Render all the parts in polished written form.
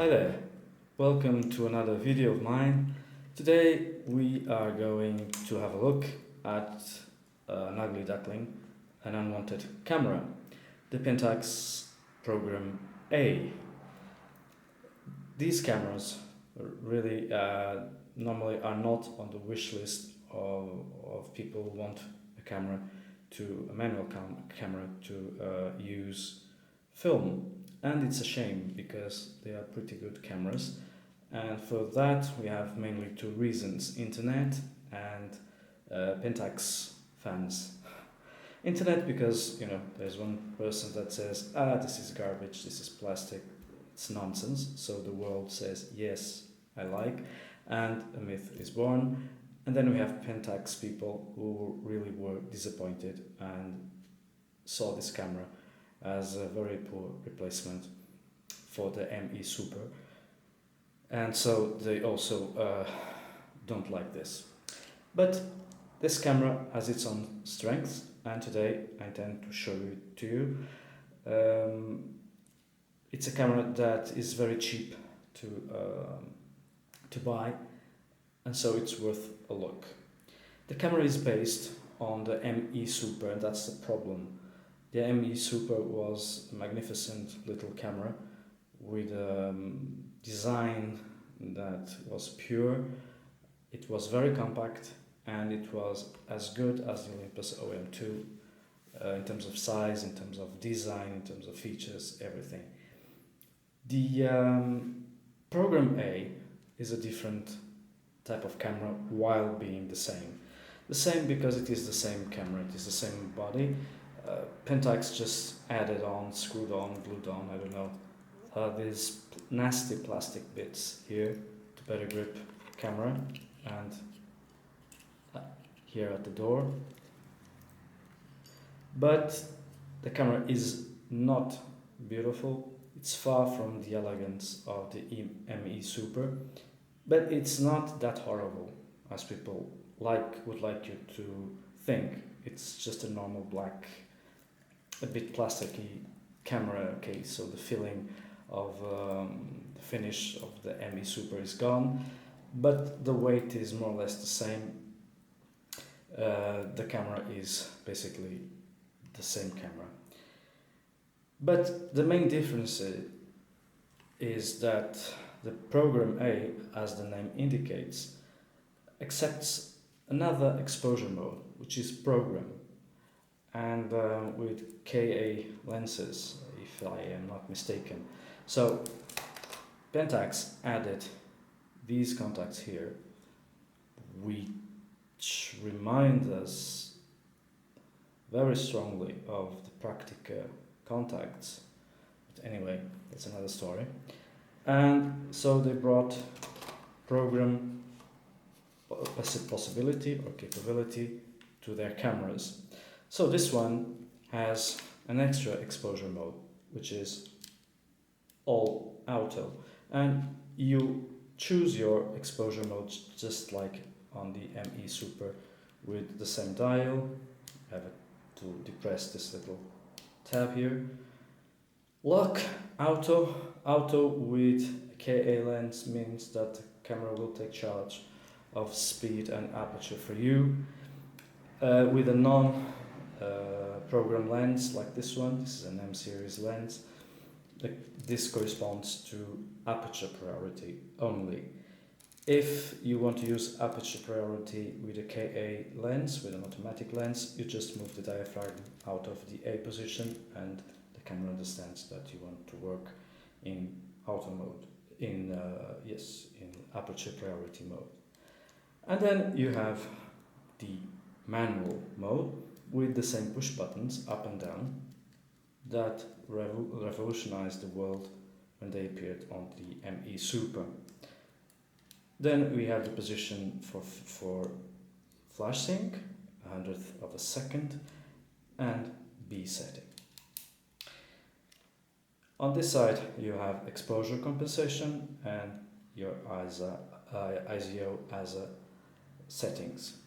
Hi there, welcome to another video of mine. Today we are going to have a look at an ugly duckling, an unwanted camera, the Pentax Program A. These cameras really normally are not on the wish list of people who want a manual camera to use film. And it's a shame because they are pretty good cameras, and for that we have mainly two reasons: internet and Pentax fans. Internet because there's one person that says, this is garbage, this is plastic, it's nonsense, so the world says yes, I like, and a myth is born. And then we have Pentax people who really were disappointed and saw this camera as a very poor replacement for the ME-Super, and so they also don't like this. But this camera has its own strengths, and today I intend to show it to you. It's a camera that is very cheap to buy, and so it's worth a look. The camera is based on the ME-Super, and that's the problem. The ME-Super was a magnificent little camera with a design that was pure. It was very compact, and it was as good as the Olympus OM2 in terms of size, in terms of design, in terms of features, everything. The Program A is a different type of camera while being the same. The same because it is the same camera, it is the same body. Pentax just added on, screwed on, glued on, I don't know, these nasty plastic bits here to better grip camera, and here at the door. But the camera is not beautiful. It's far from the elegance of the ME-Super, but it's not that horrible as people would like you to think. It's just a normal black, a bit plasticky camera case, so the feeling of the finish of the ME-Super is gone, but the weight is more or less the same. The camera is basically the same camera. But the main difference is that the Program A, as the name indicates, accepts another exposure mode, which is program, and with Ka lenses, if I am not mistaken. So Pentax added these contacts here, which remind us very strongly of the Praktica contacts. But anyway, that's another story. And so they brought program possibility or capability to their cameras. So this one has an extra exposure mode, which is all auto, and you choose your exposure mode just like on the ME-Super with the same dial. I have to depress this little tab here. Lock auto with Ka lens means that the camera will take charge of speed and aperture for you. With a non-program lens like this one, this is an M series lens, this corresponds to aperture priority only. If you want to use aperture priority with a Ka lens, with an automatic lens, you just move the diaphragm out of the A position and the camera understands that you want to work in auto mode, in aperture priority mode. And then you have the manual mode with the same push buttons up and down that revolutionized the world when they appeared on the ME-Super. Then we have the position for flash sync, 100th of a second, and B setting. On this side you have exposure compensation and your ISO settings.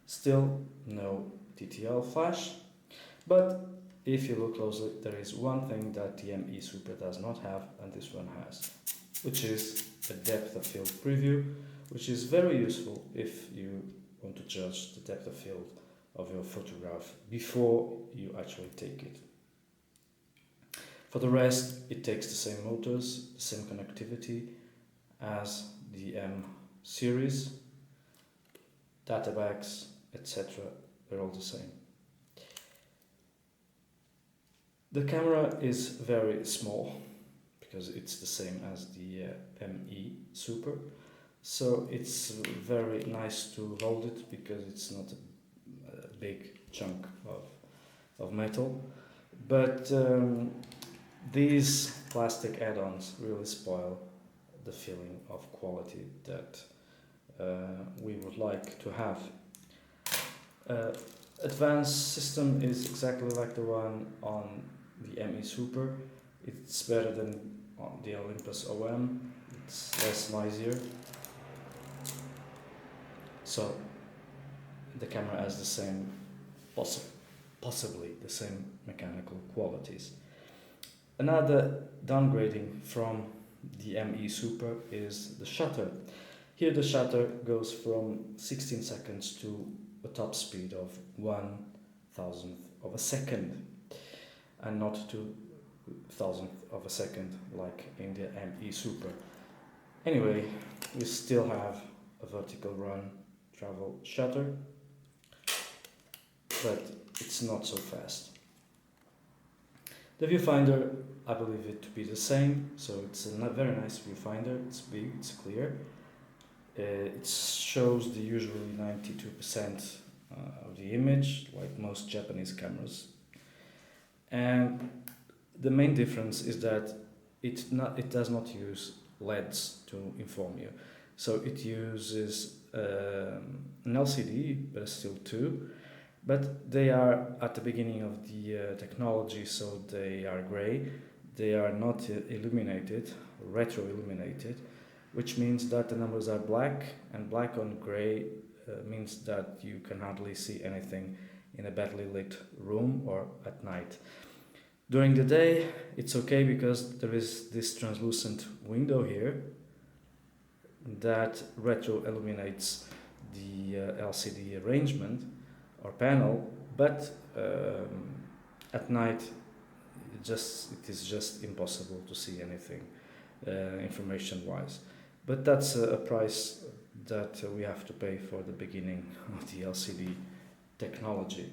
Still no TTL flash, but if you look closely, there is one thing that the ME-Super does not have, and this one has. which is a depth of field preview, which is very useful if you want to judge the depth of field of your photograph before you actually take it. For the rest, it takes the same motors, the same connectivity as the M series, data bags, etc. They're all the same. The camera is very small because it's the same as the ME-Super, so it's very nice to hold it because it's not a big chunk of metal. But these plastic add-ons really spoil the feeling of quality that we would like to have. Advanced system is exactly like the one on the ME-Super. It's better than on the Olympus OM. It's less noisier. So the camera has the same, possibly the same mechanical qualities. Another downgrading from the ME-Super is the shutter. Here the shutter goes from 16 seconds to a top speed of 1/1000th of a second, and not 2/1000th of a second like in the ME-Super. Anyway, we still have a vertical run travel shutter, but it's not so fast. The viewfinder, I believe it to be the same, so it's a very nice viewfinder. It's big, it's clear. It shows the usually 92% of the image, like most Japanese cameras. And the main difference is that it does not use LEDs to inform you. So it uses an LCD, but still two. But they are at the beginning of the technology, so they are gray. They are not illuminated, retro-illuminated, which means that the numbers are black, and black on gray means that you can hardly see anything in a badly lit room or at night. During the day, it's okay because there is this translucent window here that retro-illuminates the LCD arrangement or panel, but at night it is just impossible to see anything information-wise. But that's a price that we have to pay for the beginning of the LCD technology.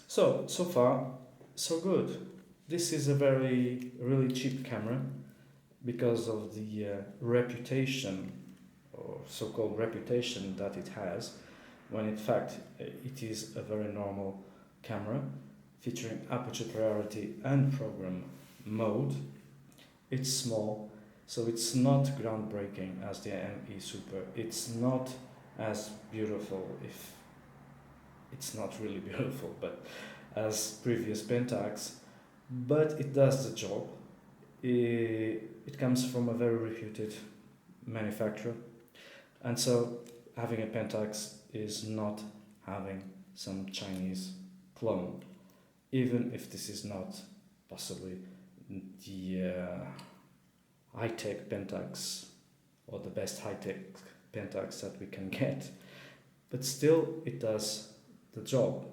So far, so good. This is a really cheap camera because of the reputation, or so-called reputation, that it has, when in fact it is a very normal camera featuring aperture priority and program mode. It's small, so it's not groundbreaking as the ME-Super. It's not as beautiful, if it's not really beautiful, but as previous Pentax, but it does the job. It comes from a very reputed manufacturer, and so having a Pentax is not having some Chinese clone, even if this is not possibly the high-tech Pentax or the best high-tech Pentax that we can get, but still it does the job,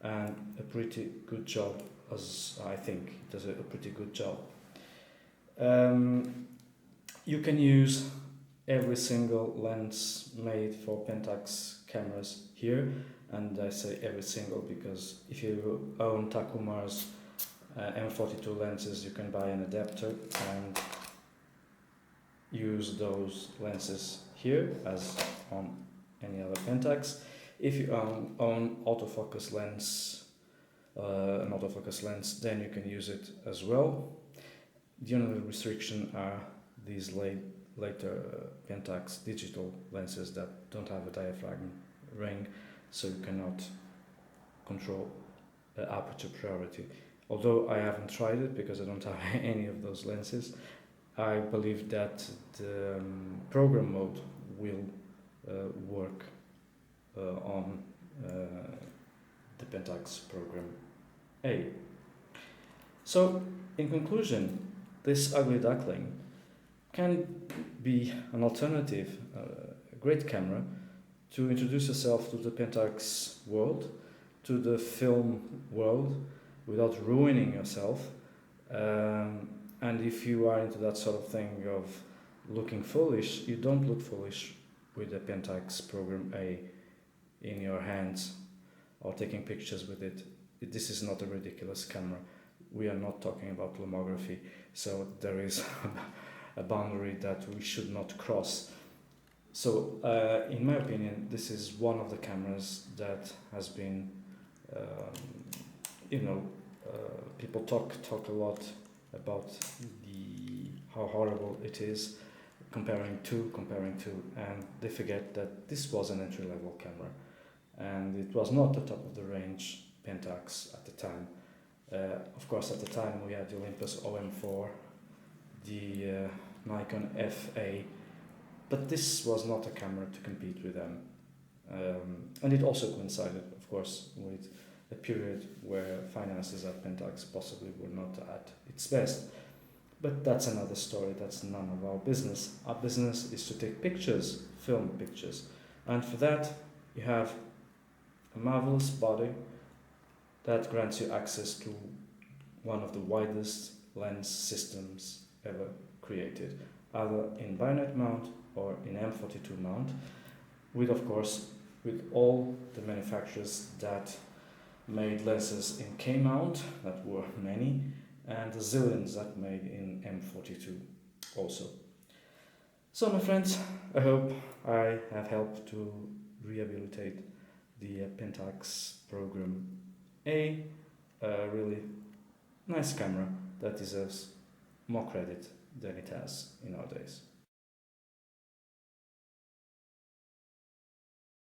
and a pretty good job, as I think it does a pretty good job. You can use every single lens made for Pentax cameras here, and I say every single because if you own Takuma's M42 lenses, you can buy an adapter and use those lenses here as on any other Pentax. If you own autofocus lens, an autofocus lens, then you can use it as well. The only restriction are these later Pentax digital lenses that don't have a diaphragm ring, so you cannot control aperture priority. Although I haven't tried it because I don't have any of those lenses, I believe that the program mode will work on the Pentax Program A. So, in conclusion, this ugly duckling, can be an alternative, a great camera to introduce yourself to the Pentax world, to the film world, without ruining yourself. And if you are into that sort of thing of looking foolish, you don't look foolish with the Pentax Program A in your hands or taking pictures with it. This is not a ridiculous camera. We are not talking about lomography, so there is a boundary that we should not cross. So, in my opinion, this is one of the cameras that has been, people talk a lot about how horrible it is, comparing to, and they forget that this was an entry-level camera, and it was not the top of the range Pentax at the time. Of course, at the time we had the Olympus OM4, the Nikon FA, but this was not a camera to compete with them. And it also coincided, of course, with a period where finances at Pentax possibly were not at its best. But that's another story, that's none of our business. Our business is to take pictures, film pictures. And for that, you have a marvelous body that grants you access to one of the widest lens systems ever created, either in bayonet mount or in M42 mount, with, of course, with all the manufacturers that made lenses in K mount, that were many, and the zillions that made in M42 also. So, my friends, I hope I have helped to rehabilitate the Pentax Program A, a really nice camera that deserves more credit than it has in our days.